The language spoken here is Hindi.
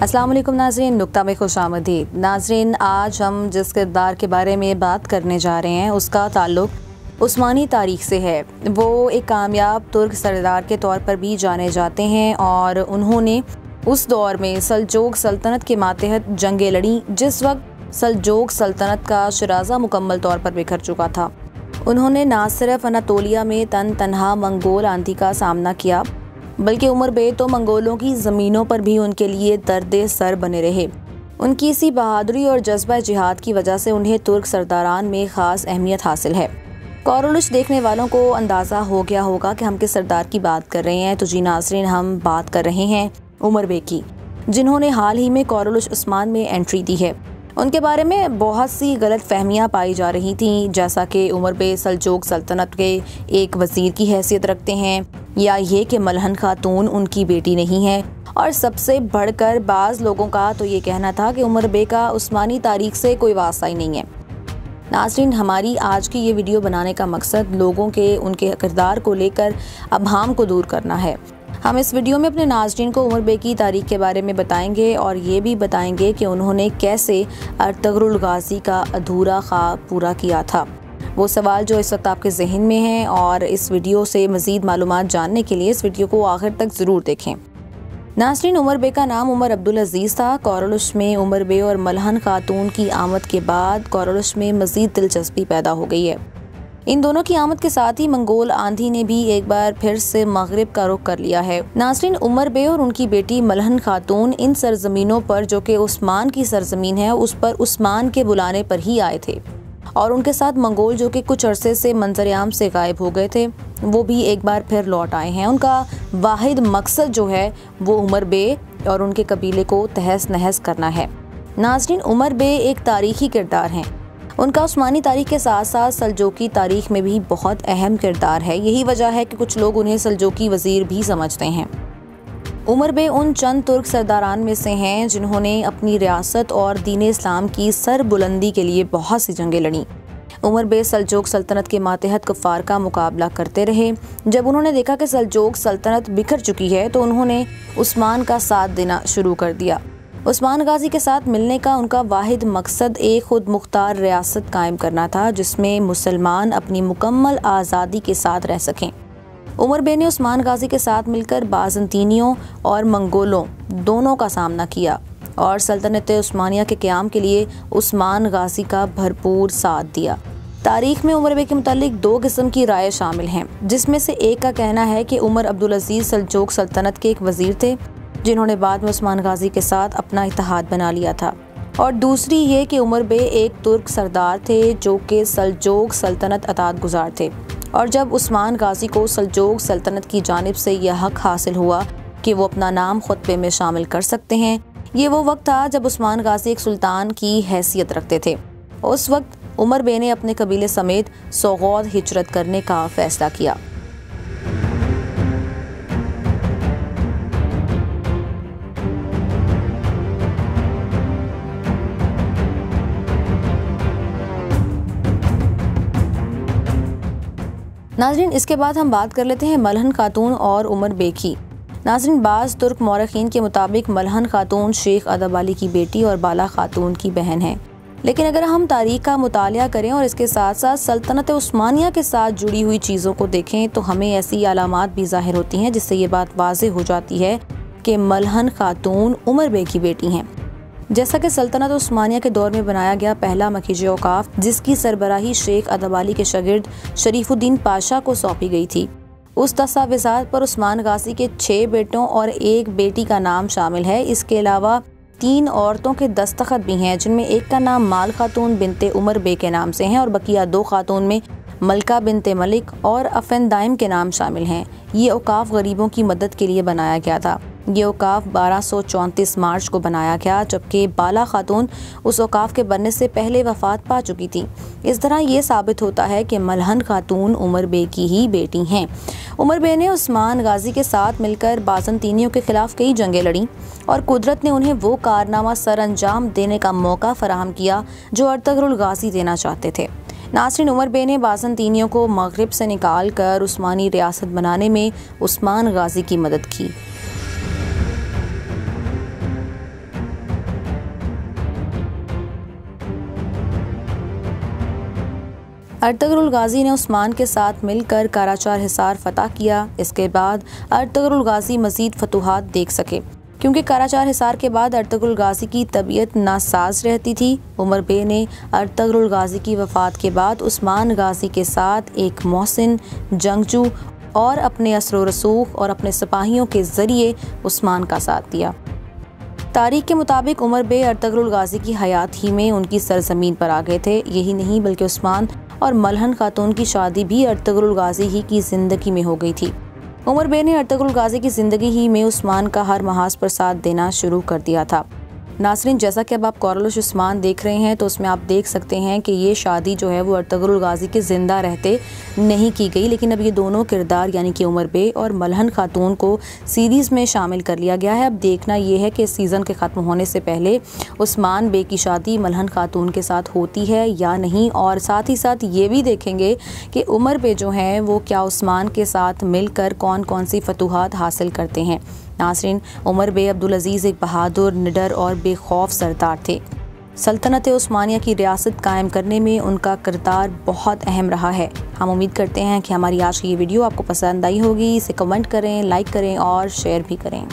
अस्सलाम वालेकुम नाज़रीन, नुक्ता में खुशामदीद। नाज़रीन, आज हम जिस किरदार के बारे में बात करने जा रहे हैं उसका ताल्लुक़ उस्मानी तारीख़ से है। वो एक कामयाब तुर्क सरदार के तौर पर भी जाने जाते हैं और उन्होंने उस दौर में सल्जोक सल्तनत के मातहत जंगें लड़ी जिस वक्त सल्जोक सल्तनत का शराज़ा मुकम्मल तौर पर बिखर चुका था। उन्होंने ना सिर्फ अनातोलिया में तनहा मंगोल आंधी का सामना किया बल्कि उमर बे तो मंगोलों की ज़मीनों पर भी उनके लिए दर्द सर बने रहे। उनकी इसी बहादुरी और जज्बा जिहाद की वजह से उन्हें तुर्क सरदारान में ख़ास अहमियत हासिल है। कोरोलुश देखने वालों को अंदाज़ा हो गया होगा कि हम किस सरदार की बात कर रहे हैं। तो जी नाज़रीन, हम बात कर रहे हैं उमर बे की, जिन्होंने हाल ही में कोरोलुश उस्मान में एंट्री दी है। उनके बारे में बहुत सी गलत फहमियाँ पाई जा रही थीं, जैसा कि उमर बे सल्जोक सल्तनत के एक वज़ीर की हैसियत रखते हैं या ये कि मलहन खातून उनकी बेटी नहीं है। और सबसे बढ़कर बाज़ लोगों का तो ये कहना था कि उमर बे का उस्मानी तारीख़ से कोई वास्ता ही नहीं है। नाज़रीन, हमारी आज की ये वीडियो बनाने का मकसद लोगों के उनके किरदार को लेकर अबहाम को दूर करना है। हम इस वीडियो में अपने नाज़रीन को उमर बे की तारीख़ के बारे में बताएंगे और ये भी बताएंगे कि उन्होंने कैसे अर्तगरुल गाज़ी का अधूरा ख्वाब पूरा किया था। वो सवाल जो इस वक्त आपके जहन में हैं, और इस वीडियो से मज़ीद मालूमात जानने के लिए इस वीडियो को आखिर तक ज़रूर देखें। नाज़रीन, उमर बे का नाम उमर अब्दुल अजीज़ था। कोरोलुश में उमर बे और मलहन खातून की आमद के बाद कोरोलुश में मज़ीद दिलचस्पी पैदा हो गई है। इन दोनों की आमद के साथ ही मंगोल आंधी ने भी एक बार फिर से मगरिब का रुख कर लिया है। नाज़रीन, उमर बे और उनकी बेटी मलहन खातून इन सरजमीनों पर, जो कि उस्मान की सरजमीन है, उस पर उस्मान के बुलाने पर ही आए थे और उनके साथ मंगोल, जो कि कुछ अरसे से मंजर-ए-आम से गायब हो गए थे, वो भी एक बार फिर लौट आए हैं। उनका वाहिद मकसद जो है वो उमर बे और उनके कबीले को तहस नहस करना है। नाज़रीन, उमर बे एक तारीख़ी किरदार हैं। उनका उस्मानी तारीख़ के साथ साथ सल्जोकी तारीख़ में भी बहुत अहम किरदार है। यही वजह है कि कुछ लोग उन्हें सल्जोकी वज़ीर भी समझते हैं। उमर बे उन चंद तुर्क सरदारान में से हैं जिन्होंने अपनी रियासत और दीन इस्लाम की सरबुलंदी के लिए बहुत सी जंगें लड़ी। उमर बे सल्जोक सल्तनत के मातहत कुफ़ार का मुकाबला करते रहे। जब उन्होंने देखा कि सल्जोक सल्तनत बिखर चुकी है तो उन्होंने उस्मान का साथ देना शुरू कर दिया। उस्मान गाजी के साथ मिलने का उनका वाहिद मकसद एक खुद मुख्तार रियासत कायम करना था जिसमें मुसलमान अपनी मुकम्मल आज़ादी के साथ रह सकें। उमर बे ने उस्मान गाजी के साथ मिलकर बाज़ंतीनियों और मंगोलों दोनों का सामना किया और सल्तनत उस्मानिया के क़याम के लिए उस्मान गाजी का भरपूर साथ दिया। तारीख़ में उमर बे के मुतालिक दो किस्म की राय शामिल हैं, जिसमें से एक का कहना है कि उमर अब्दुल अजीज़ सल्जोक सल्तनत के एक वज़ीर थे जिन्होंने बाद में उस्मान गाजी के साथ अपना इत्तेहाद बना लिया था, और दूसरी ये कि उमर बे एक तुर्क सरदार थे जो कि सल्जोक सल्तनत अतात गुजार थे। और जब उस्मान गाजी को सल्जोक सल्तनत की जानिब से यह हक हासिल हुआ कि वो अपना नाम खुतबे में शामिल कर सकते हैं, ये वो वक्त था जब उस्मान गाजी एक सुल्तान की हैसियत रखते थे। उस वक्त उमर बे ने अपने कबीले समेत सोगौद हिजरत करने का फ़ैसला किया। नाज़रीन, इसके बाद हम बात कर लेते हैं मलहन खातून और उमर बे की। नाज़रीन, बाज़ तुर्क मौरखीन के मुताबिक मलहन खातून शेख अदब अली की बेटी और बाला खातून की बहन है। लेकिन अगर हम तारीख़ का मुतालिया करें और इसके साथ साथ सल्तनत उस्मानिया के साथ जुड़ी हुई चीज़ों को देखें तो हमें ऐसी अलामात भी ज़ाहिर होती हैं जिससे ये बात वाज़ेह हो जाती है कि मलहन खातून उमर बे की बेटी हैं। जैसा कि सल्तनत उस्मानिया के दौर में बनाया गया पहला मखीज औकाफ, जिसकी सरबराही शेख अदब अली के शागिर्द शरीफुद्दीन पाशा को सौंपी गई थी, उस दस्तावेज़ात पर उस्मान गाजी के 6 बेटों और 1 बेटी का नाम शामिल है। इसके अलावा 3 औरतों के दस्तखत भी हैं, जिनमें एक का नाम माल खातून बिनते उमर बे के नाम से हैं और बकिया 2 खातून में मलका बिनते मलिक और अफेंदाइम के नाम शामिल हैं। ये औकाफ गरीबों की मदद के लिए बनाया गया था। ये औकाफ 1234 मार्च को बनाया गया, जबकि बाला खातून उस औकाफ के बनने से पहले वफात पा चुकी थी। इस तरह ये साबित होता है कि मलहन खातून उमर बे की ही बेटी हैं। उमर बे ने उस्मान गाजी के साथ मिलकर बाज़ंतीनियों के खिलाफ कई जंगें लड़ी और कुदरत ने उन्हें वो कारनामा सर अंजाम देने का मौका फराहम किया जो अर्तगरुल गाजी देना चाहते थे। नाज़रीन, उमर बे ने बाज़ंतीनियों को मगरिब से निकाल कर उस्मानी रियासत बनाने में उस्मान गाजी की मदद की। अर्तुगरुल गाजी ने उस्मान के साथ मिलकर काराचार हिसार फतह किया। इसके बाद अर्तुगरुल गाजी मजीद फतूहात देख सके, क्योंकि काराचार हिसार के बाद अर्तुगरुल गाजी की तबीयत नासाज रहती थी। उमर बे ने अर्तुगरुल गाजी की वफ़ात के बाद उस्मान गाजी के साथ एक मोहसिन, जंगजू और अपने असर रसूख और अपने सिपाहियों के ज़रिए उस्मान का साथ दिया। तारीख के मुताबिक उमर बे अर्तुगरुल गाजी की हयात ही में उनकी सरजमीन पर आ गए थे। यही नहीं बल्कि उस्मान और मलहन खातून की शादी भी अर्तुगरुल गाजी ही की ज़िंदगी में हो गई थी। उमर बे ने अर्तुगरुल गाजी की ज़िंदगी ही में उस्मान का हर महाज पर साथ देना शुरू कर दिया था। नाज़रीन, जैसा कि अब आप कौरलुश उस्मान देख रहे हैं तो उसमें आप देख सकते हैं कि ये शादी जो है वो अर्तुगरुल गाजी के ज़िंदा रहते नहीं की गई, लेकिन अब ये दोनों किरदार यानी कि उमर बे और मलहन खातून को सीरीज़ में शामिल कर लिया गया है। अब देखना ये है कि सीज़न के ख़त्म होने से पहले उस्मान बे की शादी मलहन खातून के साथ होती है या नहीं, और साथ ही साथ ये भी देखेंगे कि उमर बे जो हैं वो क्या उस्मान के साथ मिलकर कौन कौन सी फतूहात हासिल करते हैं। नाज़रीन, उमर बे अब्दुल अजीज़ एक बहादुर, निडर और बेखौफ सरदार थे। सल्तनत उस्मानिया की रियासत कायम करने में उनका किरदार बहुत अहम रहा है। हम उम्मीद करते हैं कि हमारी आज की ये वीडियो आपको पसंद आई होगी। इसे कमेंट करें, लाइक करें और शेयर भी करें।